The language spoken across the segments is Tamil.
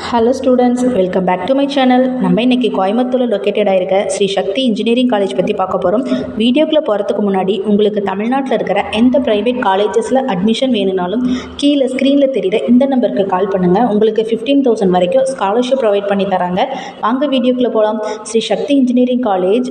Hello students, welcome back to my channel. நம்ம இன்றைக்கி கோயம்புத்தூரில் லொக்கேட்டடாக இருக்க ஸ்ரீ சக்தி இன்ஜினியரிங் காலேஜ் பற்றி பார்க்க போகிறோம். வீடியோக்குள்ளே போகிறதுக்கு முன்னாடி உங்களுக்கு தமிழ்நாட்டில் இருக்கிற எந்த ப்ரைவேட் காலேஜஸில் அட்மிஷன் வேணும்னாலும் கீழே ஸ்க்ரீனில் தெரியுற இந்த நம்பருக்கு கால் பண்ணுங்கள். உங்களுக்கு 15,000 வரைக்கும் ஸ்காலர்ஷிப் ப்ரொவைட் பண்ணி தராங்க. வாங்க வீடியோக்குள்ளே போகலாம். Shri Shakti engineering college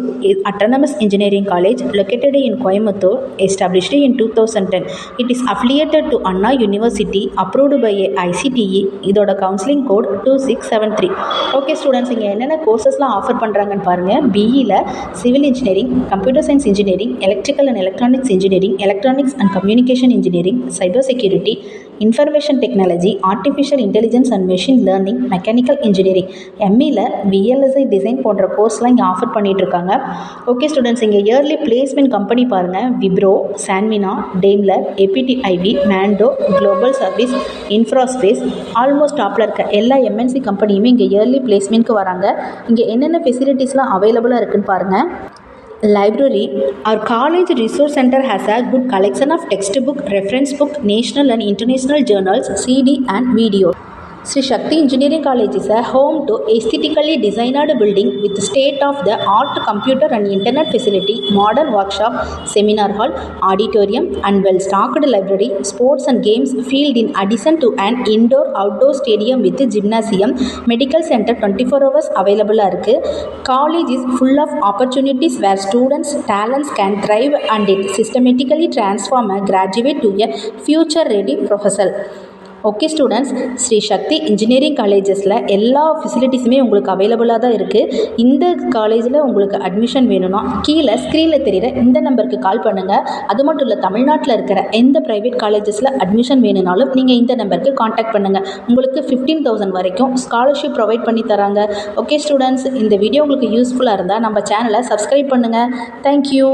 autonomous engineering college located in Coimbatore, established in 2010. It is affiliated to Anna University, approved by ICTE. இதோட கவுன்சிலிங் கோட் 2673. ஓகே ஸ்டூடெண்ட்ஸ், இங்கே என்னென்ன கோர்சஸ்லாம் ஆஃபர் பண்ணுறாங்கன்னு பாருங்கள். பிஇயில் civil engineering, computer science engineering, electrical and electronics engineering, electronics and communication engineering, cyber security, information technology, artificial intelligence and machine learning, mechanical engineering, எம்இயில் விஎல்எஸ்ஐ டிசைன் போன்ற கோர்ஸ்லாம் இங்கே ஆஃபர் பண்ணிகிட்டு இருக்காங்க. ஓகே ஸ்டூடெண்ட்ஸ், இங்கே இயர்லி பிளேஸ்மெண்ட் கம்பெனி பாருங்கள். Wipro, Sanmina, Daimler, APTIV, Mando, global service, Infraspace, almost டாப்பில் இருக்க எல்லா எம்என்சி கம்பெனியுமே இங்கே இயர்லி பிளேஸ்மெண்ட்க்கு வராங்க. இங்கே என்னென்ன ஃபெசிலிட்டிஸ்லாம் அவைலபிளாக இருக்குன்னு பாருங்கள். Library. Our college resource center has a good collection of textbook, reference book, national and international journals, CD and video. Sri Shakti Engineering College is a home to aesthetically designed building with state-of-the-art computer and internet facility, modern workshop, seminar hall, auditorium and well-stocked library, sports and games field in addition to an indoor-outdoor stadium with gymnasium, medical center 24 hours available. College is full of opportunities where students' talents can thrive and it systematically transform a graduate to a future-ready professional. Okay students, Shri Shakti engineering காலேஜஸில் எல்லா ஃபெசிலிட்டிஸுமே உங்களுக்கு அவைலபிளாக தான் இருக்குது. இந்த காலேஜில் உங்களுக்கு அட்மிஷன் வேணும்னா கீழே ஸ்க்ரீனில் தெரிகிற இந்த நம்பருக்கு கால் பண்ணுங்கள். அது மட்டும் இல்லை, தமிழ்நாட்டில் இருக்கிற எந்த ப்ரைவேட் காலேஜஸில் அட்மிஷன் வேணும்னாலும் நீங்கள் இந்த நம்பருக்கு காண்டாக்ட் பண்ணுங்கள். உங்களுக்கு 15,000 வரைக்கும் ஸ்காலர்ஷிப் ப்ரொவைட் பண்ணி தராங்க. ஓகே ஸ்டூடெண்ட்ஸ், இந்த வீடியோ உங்களுக்கு யூஸ்ஃபுல்லாக இருந்தால் நம்ம சேனலை சப்ஸ்கிரைப் பண்ணுங்கள். தேங்க்யூ.